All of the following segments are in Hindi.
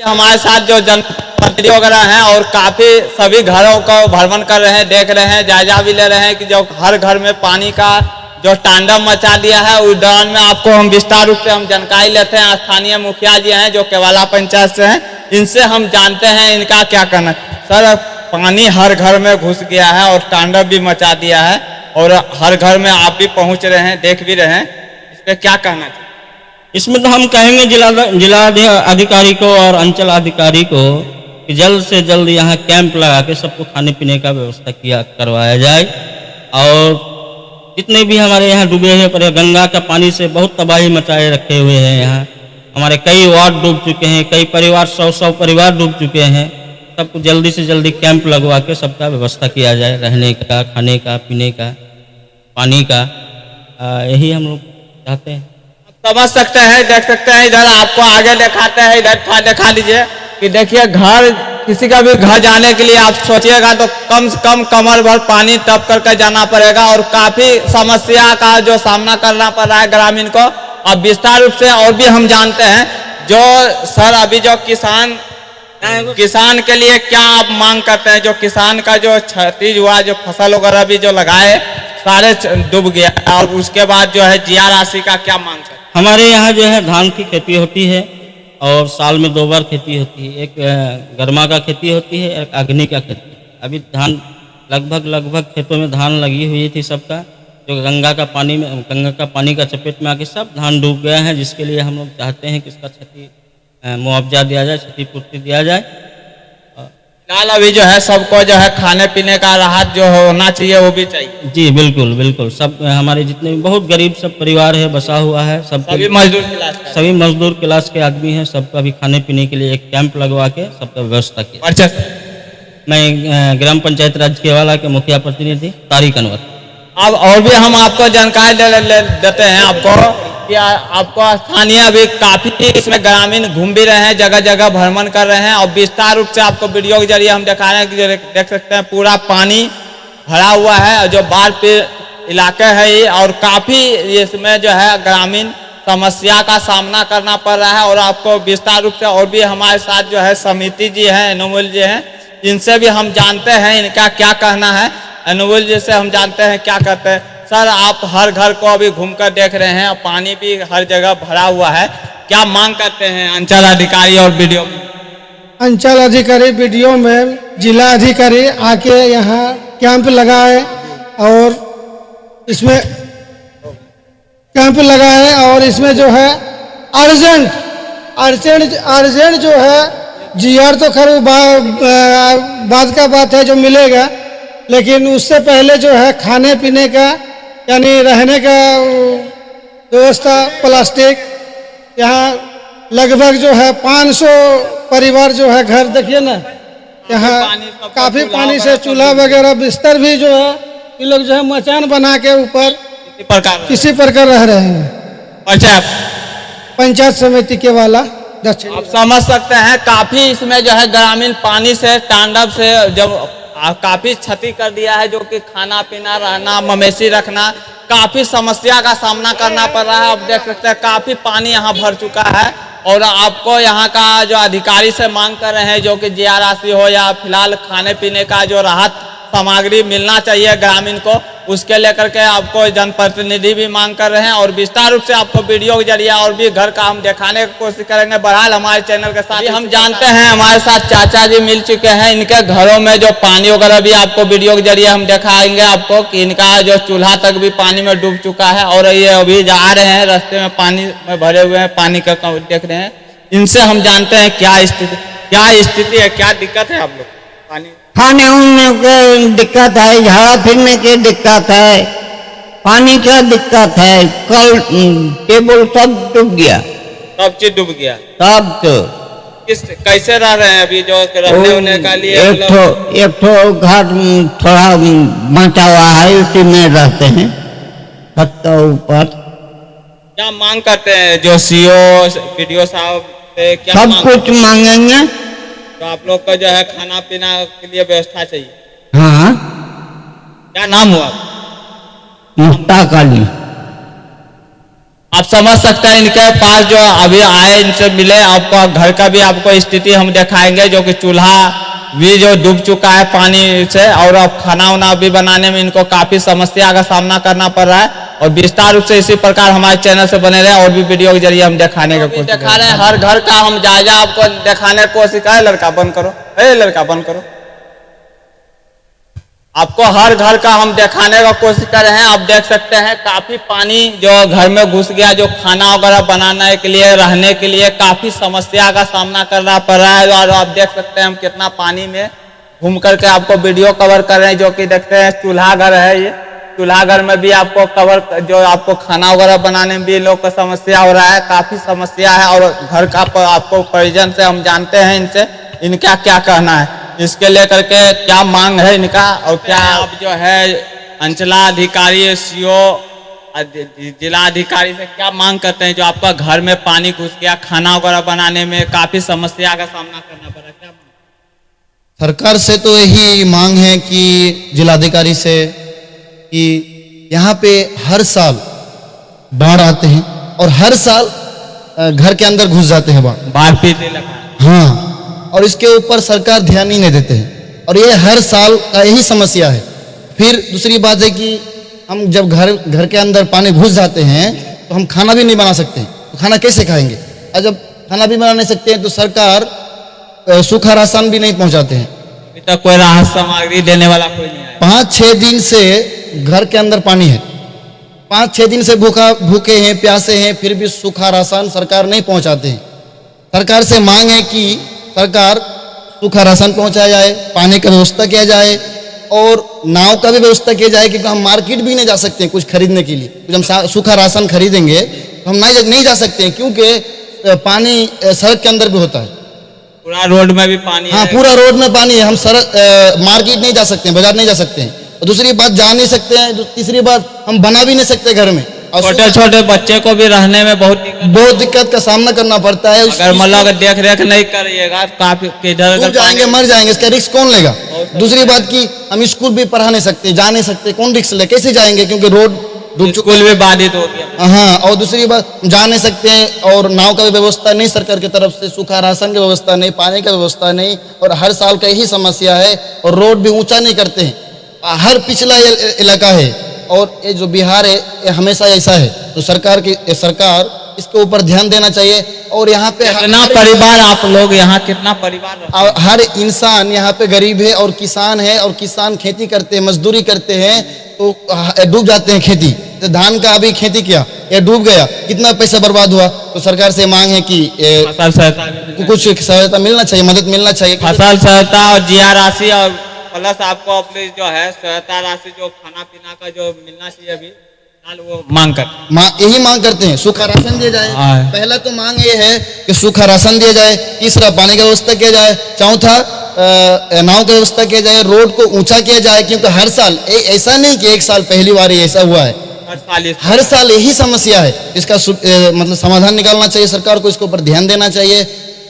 हमारे साथ जो जनप्रतिनिधि वगैरह हैं और काफी सभी घरों को भ्रमण कर रहे हैं, देख रहे हैं, जायजा भी ले रहे हैं कि जो हर घर में पानी का जो तांडव मचा दिया है। उस दौरान में आपको हम विस्तार रूप से हम जानकारी लेते हैं। स्थानीय मुखिया जी हैं जो केवाला पंचायत से हैं, इनसे हम जानते हैं इनका क्या कहना है। सर, पानी हर घर में घुस गया है और तांडव भी मचा दिया है और हर घर में आप भी पहुंच रहे हैं, देख भी रहे हैं, इस पर क्या कहना चाहिए? इसमें तो हम कहेंगे जिला अधिकारी को और अंचल अधिकारी को कि जल्द से जल्द यहाँ कैंप लगा के सबको खाने पीने का व्यवस्था करवाया जाए। और जितने भी हमारे यहाँ डूबे हुए पर गंगा का पानी से बहुत तबाही मचाए रखे हुए हैं। यहाँ हमारे कई वार्ड डूब चुके हैं, कई परिवार 100 परिवार डूब चुके हैं। सबको जल्दी से जल्दी कैंप लगवा के सबका व्यवस्था किया जाए, रहने का, खाने का, पीने का, पानी का। यही हम लोग चाहते हैं। समझ सकते हैं, देख सकते हैं, इधर आपको आगे दिखाते हैं, इधर दिखा लीजिए कि देखिए घर, किसी का भी घर जाने के लिए आप सोचिएगा तो कम से कम कमर भर पानी टप करके जाना पड़ेगा और काफी समस्या का जो सामना करना पड़ रहा है ग्रामीण को। अब विस्तार रूप से और भी हम जानते हैं जो सर अभी जो किसान के लिए क्या आप मांग करते हैं? जो किसान का जो क्षति हुआ, जो फसल वगैरह भी जो लगाए सारे डूब गया और उसके बाद जो है जिया राशि का क्या मांग है? हमारे यहाँ जो है धान की खेती होती है और साल में 2 बार खेती होती है। एक गर्मा का खेती होती है, एक अग्नि का खेती। अभी धान लगभग खेतों में धान लगी हुई थी सबका, जो गंगा का पानी का चपेट में आके सब धान डूब गया है। जिसके लिए हम लोग चाहते हैं कि इसका क्षति मुआवजा दिया जाए, क्षतिपूर्ति दिया जाए। फिलहाल अभी जो है सबको जो है खाने पीने का राहत जो होना चाहिए वो भी चाहिए। जी बिल्कुल। सब हमारे जितने भी बहुत गरीब सब परिवार है, बसा हुआ है, सभी मजदूर क्लास के आदमी हैं। सबका भी खाने पीने के लिए एक कैंप लगवा के सबका व्यवस्था किया। अच्छा, मैं ग्राम पंचायत राज्य केवाला के मुखिया प्रतिनिधि तारिक अनवर। अब और भी हम आपको जानकारी देते हैं आपको कि आपको स्थानीय अभी काफी इसमें ग्रामीण घूम भी रहे हैं, जगह जगह भ्रमण कर रहे हैं और विस्तार रूप से आपको वीडियो के जरिए हम दिखा रहे हैं कि देख सकते हैं पूरा पानी भरा हुआ है और जो बाढ़ पे इलाके है ये, और काफी इसमें जो है ग्रामीण समस्या का सामना करना पड़ रहा है। और आपको विस्तार रूप से और भी हमारे साथ जो है समिति जी हैं, अनुमोल जी हैं, इनसे भी हम जानते हैं इनका क्या कहना है। अनुमोल जी से हम जानते हैं क्या कहते हैं। सर, आप हर घर को अभी घूमकर देख रहे हैं, पानी भी हर जगह भरा हुआ है, क्या मांग करते हैं अंचल अधिकारी और वीडियो में? अंचल अधिकारी वीडियो में जिला अधिकारी आके यहाँ कैंप लगाए और इसमें जो है अर्जेंट जो है जीआर तो खैर बाद का बात है जो मिलेगा, लेकिन उससे पहले जो है खाने पीने का यानी रहने का व्यवस्था, प्लास्टिक, यहाँ लगभग जो है 500 परिवार जो है घर देखिए ना, यहाँ काफी पानी से चूल्हा वगैरह बिस्तर भी जो है ये लोग जो है मचान बना के ऊपर किसी प्रकार रह रहे हैं। अच्छा, पंचायत समिति केवाला दक्षिण। आप समझ सकते हैं काफी इसमें जो है ग्रामीण पानी से तांडव से जब काफी क्षति कर दिया है, जो कि खाना पीना, रहना, मवेशी रखना, काफी समस्या का सामना करना पड़ रहा है। आप देख सकते हैं काफी पानी यहाँ भर चुका है और आपको यहाँ का जो अधिकारी से मांग कर रहे हैं जो कि जिया राशि हो या फिलहाल खाने पीने का जो राहत सामग्री मिलना चाहिए ग्रामीण को, उसके लेकर के आपको जनप्रतिनिधि भी मांग कर रहे हैं। और विस्तार रूप से आपको वीडियो के जरिए और भी घर का हम दिखाने की कोशिश करेंगे। बहरहाल हमारे चैनल के साथ हम जानते हैं हमारे साथ चाचा जी मिल चुके हैं, इनके घरों में जो पानी वगैरह भी आपको वीडियो के जरिए हम दिखाएंगे आपको कि इनका जो चूल्हा तक भी पानी में डूब चुका है और ये अभी जा रहे हैं रास्ते में पानी में भरे हुए हैं, पानी का देख रहे हैं। इनसे हम जानते हैं क्या स्थिति है, क्या दिक्कत है आप लोग? पानी खाने उनने की दिक्कत है, झाड़ा फिरने की दिक्कत है, पानी का दिक्कत है, कल टेबल सब डूब गया, सब चीज डूब गया। सब तो कैसे रह रहे हैं अभी जो रहने होने का लिए? एक घर थोड़ा बचा हुआ है, उसी में रहते हैं छत के ऊपर। क्या मांग करते हैं जो सीओ वीडियो साहब से? क्या सब कुछ मांगेंगे तो आप लोग का जो है खाना पीना के लिए व्यवस्था चाहिए। हाँ। क्या नाम हुआ? मुश्ताक अली। आप समझ सकते हैं इनके पास जो अभी आए इनसे मिले, आपको घर का भी आपको स्थिति हम दिखाएंगे, जो कि चूल्हा भी जो डूब चुका है पानी से, और अब खाना वाना भी बनाने में इनको काफी समस्या का सामना करना पड़ रहा है। और विस्तार रूप से इसी प्रकार हमारे चैनल से बने रहे और भी वीडियो के जरिए हम दिखाने का कोशिश दिखा रहे हैं। हर घर का हम जायजा आपको दिखाने की कोशिश करें। लड़का बंद करो, लड़का बंद करो। आपको हर घर का हम दिखाने का कोशिश कर रहे हैं। आप देख सकते हैं काफी पानी जो घर में घुस गया, जो खाना वगैरह बनाने के लिए, रहने के लिए काफी समस्या का सामना करना पड़ रहा है। और आप देख सकते हैं हम कितना पानी में घूम करके आपको वीडियो कवर कर रहे हैं। जो कि देखते हैं चूल्हा घर है, ये चूल्हा घर में भी आपको कवर, जो आपको खाना वगैरह बनाने में भी लोग को समस्या हो रहा है, काफी समस्या है। और घर का आपको परिजन से हम जानते हैं इनसे इनका क्या कहना है, इसके लेकर के क्या मांग है इनका, और क्या आप जो है अंचलाधिकारी, सीओ, जिला अधिकारी से क्या मांग करते हैं। जो आपका घर में पानी घुस गया, खाना वगैरह बनाने में काफी समस्या का सामना करना पड़ा, क्या मांग? सरकार से तो यही मांग है कि जिलाधिकारी से कि यहाँ पे हर साल बाढ़ आते हैं और हर साल घर के अंदर घुस जाते हैं बाढ़ पीते लगा। हाँ, और इसके ऊपर सरकार ध्यान ही नहीं देते हैं और ये हर साल का यही समस्या है। फिर दूसरी बात है कि हम जब घर के अंदर पानी घुस जाते हैं तो हम खाना भी नहीं बना सकते हैं, तो खाना कैसे खाएंगे। और जब खाना भी बना नहीं सकते हैं तो सरकार सूखा राशन भी नहीं पहुंचाते हैं। अभी तक कोई राहत सामग्री देने वाला कोई नहीं आया। 5-6 दिन से घर के अंदर पानी है, 5-6 दिन से भूखे हैं, प्यासे हैं, फिर भी सूखा राशन सरकार नहीं पहुंचाते हैं। सरकार से मांग है कि सरकार सूखा राशन पहुंचाया जाए, पानी का व्यवस्था किया जाए और नाव का भी व्यवस्था किया जाए, क्योंकि हम मार्केट भी नहीं जा सकते हैं कुछ खरीदने के लिए। जब हम सूखा राशन खरीदेंगे तो हम नहीं जा सकते हैं, क्योंकि पानी सड़क के अंदर भी होता है, पूरा रोड में भी पानी हाँ, है। पूरा रोड में पानी है। हम मार्केट नहीं जा सकते हैं, बाजार नहीं जा सकते हैं, और दूसरी बात जा नहीं सकते हैं, तीसरी बात हम बना भी नहीं सकते घर में। और छोटे छोटे बच्चे को भी रहने में बहुत दिक्कत का सामना करना पड़ता है। अगर मतलब देख रेख नहीं करिएगा काफी किधर डूब जाएंगे, मर जाएंगे, इसका रिस्क कौन लेगा। दूसरी बात की हम स्कूल भी पढ़ा नहीं सकते, जा नहीं सकते, कौन रिस्क ले, कैसे जाएंगे, क्योंकि रोड डूब चुका स्कूल भी बाधित हो गया। हाँ, और दूसरी बात जा नहीं सकते हैं और नाव का भी व्यवस्था नहीं सरकार की तरफ से, सूखा राशन की व्यवस्था नहीं, पानी का व्यवस्था नहीं, और हर साल का यही समस्या है। और रोड भी ऊंचा नहीं करते हैं, हर पिछला इलाका है, और ये जो बिहार है ये हमेशा ऐसा है। तो सरकार इसके ऊपर ध्यान देना चाहिए। और यहाँ पे कितना परिवार आप लोग यहाँ कितना परिवार, हर इंसान यहाँ पे गरीब है और किसान है, और किसान खेती करते हैं, मजदूरी करते हैं, तो डूब जाते हैं खेती। तो धान का अभी खेती किया, ये डूब गया, कितना पैसा बर्बाद हुआ। तो सरकार से मांग है कि फसल सहायता, कुछ सहायता मिलना चाहिए, मदद मिलना चाहिए। फसल सहायता और जिया राशि, और प्लस आपको अपनी जो है सहायता राशि, जो खाना पीना का जो मिलना चाहिए अभी वो मांग कर यही मांग करते हैं, सूखा राशन दिया जाए। पहला तो मांग ये है कि सूखा राशन दिया जाए, तीसरा पानी का व्यवस्था किया जाए, चौथा नाव का व्यवस्था किया जाए, रोड को ऊंचा किया जाए। क्योंकि हर साल ऐसा नहीं कि एक साल पहली बार ऐसा हुआ है, हर साल यही समस्या है। इसका मतलब समाधान निकालना चाहिए, सरकार को इसके ऊपर ध्यान देना चाहिए।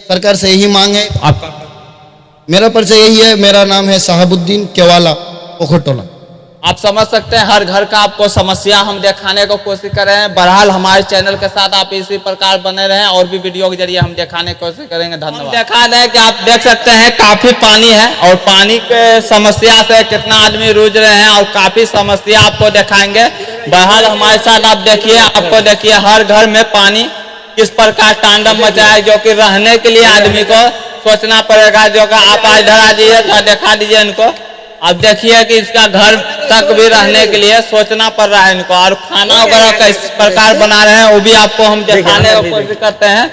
सरकार से यही मांग है। आपका मेरा परिचय यही है, मेरा नाम है साहबुद्दीन केवाला, पोखरटोला। आप समझ सकते हैं हर घर का आपको समस्या हम दिखाने को कोशिश कर रहे हैं। बहरहाल हमारे चैनल के साथ आप इसी प्रकार बने रहें और भी वीडियो के जरिए हम दिखाने की कोशिश करेंगे। धन्यवाद। दिखा रहे हैं कि आप देख सकते हैं काफी पानी है और पानी के समस्या से कितना आदमी जूझ रहे हैं और काफी समस्या आपको दिखाएंगे। बहरहाल हमारे साथ आप देखिए, आपको देखिए हर घर में पानी किस प्रकार तांडव मचा है, जो कि रहने के लिए आदमी को सोचना पड़ेगा। जो कि आप इधर आ जाइए, दिखा दीजिए इनको। आप देखिए कि इसका घर तक भी रहने के लिए सोचना पड़ रहा है इनको, और खाना वगैरह किस प्रकार बना रहे हैं वो भी आपको हम दिखाने की कोशिश करते हैं।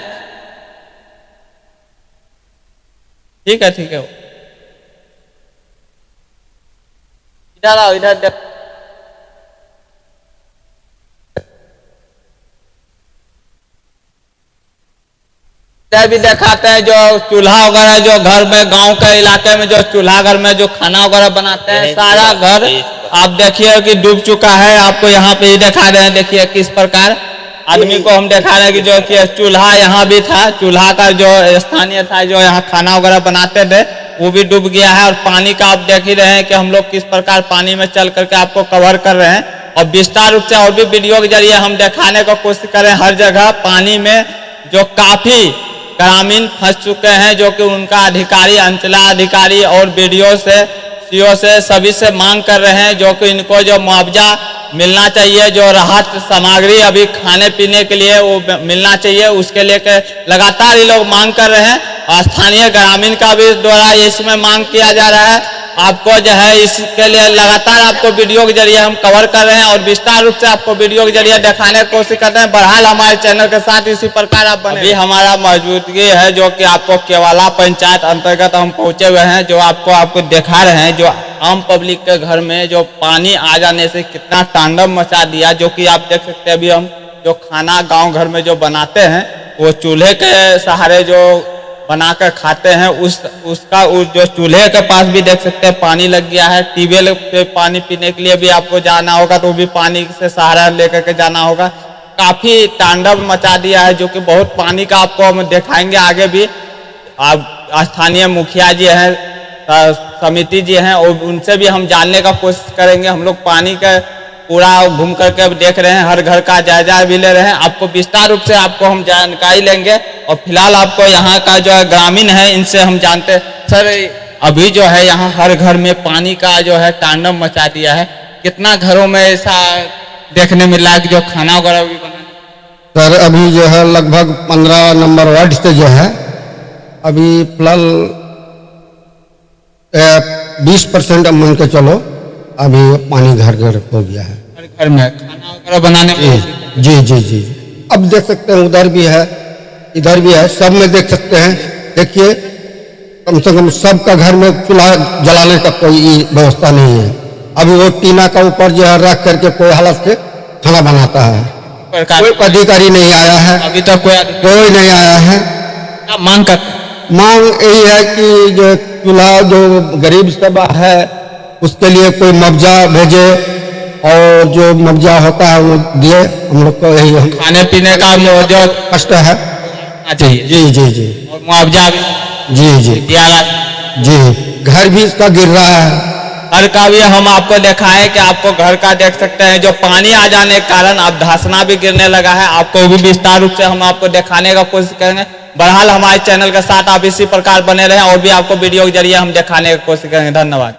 ठीक है, ठीक है, इधर आओ, इधर देख। भी दिखाते हैं जो चूल्हा वगैरह, जो घर में गांव के इलाके में जो चूल्हा घर में जो खाना वगैरह बनाते हैं, सारा घर आप देखिए कि डूब चुका है। आपको यहाँ पे ही दिखा रहे हैं, देखिए किस प्रकार आदमी को हम दिखा रहे हैं कि जो कि चूल्हा यहाँ भी था, चूल्हा का जो स्थानीय था जो यहाँ खाना वगैरह बनाते थे वो भी डूब गया है। और पानी का आप देख ही रहे हैं कि हम लोग किस प्रकार पानी में चल करके आपको कवर कर रहे हैं। और विस्तार रूप से और भी वीडियो के जरिए हम दिखाने की कोशिश करें। हर जगह पानी में जो काफी ग्रामीण फंस चुके हैं, जो कि उनका अधिकारी, अंचलाधिकारी और बीडीओ से, सीओ से, सभी से मांग कर रहे हैं जो कि इनको जो मुआवजा मिलना चाहिए, जो राहत सामग्री अभी खाने पीने के लिए वो मिलना चाहिए, उसके लिए लगातार ये लोग मांग कर रहे हैं। और स्थानीय ग्रामीण का भी द्वारा इसमें मांग किया जा रहा है। आपको जो है इसके लिए लगातार आपको वीडियो के जरिए हम कवर कर रहे हैं और विस्तार रूप से आपको वीडियो के जरिए दिखाने की कोशिश करते हैं। बहरहाल हमारे चैनल के साथ इसी प्रकार आप बने। अभी हमारा मौजूदगी है जो कि आपको केवाला पंचायत अंतर्गत हम पहुंचे हुए हैं, जो आपको दिखा रहे हैं जो आम पब्लिक के घर में जो पानी आ जाने से कितना तांडव मचा दिया। जो कि आप देख सकते हैं, अभी हम जो खाना गाँव घर में जो बनाते हैं वो चूल्हे के सहारे जो बनाकर खाते हैं, उसका जो चूल्हे के पास भी देख सकते हैं पानी लग गया है। ट्यूबवेल पे पानी पीने के लिए भी आपको जाना होगा तो भी पानी से सहारा लेकर के जाना होगा। काफी तांडव मचा दिया है, जो कि बहुत पानी का आपको हम दिखाएंगे आगे भी। आप स्थानीय मुखिया जी हैं, समिति जी हैं, और उनसे भी हम जानने का कोशिश करेंगे। हम लोग पानी का पूरा घूम करके देख रहे हैं, हर घर का जायजा भी ले रहे हैं। आपको विस्तार रूप से आपको हम जानकारी लेंगे। और फिलहाल आपको यहाँ का जो है ग्रामीण है, इनसे हम जानते हैं। सर, अभी जो है यहाँ हर घर में पानी का जो है तांडव मचा दिया है, कितना घरों में ऐसा देखने मिला है कि जो खाना वगैरह भी बना? सर, अभी जो है लगभग 15 नंबर वार्ड से जो है अभी फिलहाल 20% मान के चलो अभी पानी घर घर हो गया है। हर घर में खाना वगैरह बनाने में? जी जी जी। अब देख सकते हैं, उधर भी है, इधर भी है, सब में देख सकते हैं। देखिए, कम से कम सबका घर में चूल्हा जलाने का कोई व्यवस्था नहीं है। अभी वो टीना का ऊपर जो है रख करके कोई हालत से खाना बनाता है। कोई अधिकारी नहीं आया है, अभी तक कोई नहीं आया है। मांग यही है कि जो चूल्हा जो गरीब सब है उसके लिए कोई मुआवजा भेजे, और जो मुआवजा होता है वो दिए। हम लोग को यही खाने पीने का जो कष्ट है चाहिए। जी जी जी। और मुआवजा जी जी जी। घर भी इसका गिर रहा है। घर का भी हम आपको दिखाएं कि आपको घर का देख सकते हैं, जो पानी आ जाने के कारण अब धंसना भी गिरने लगा है। आपको भी विस्तार रूप से हम आपको दिखाने का कोशिश करेंगे। बहरहाल हमारे चैनल के साथ आप इसी प्रकार बने रहें और भी आपको वीडियो के जरिए हम दिखाने की कोशिश करेंगे। धन्यवाद।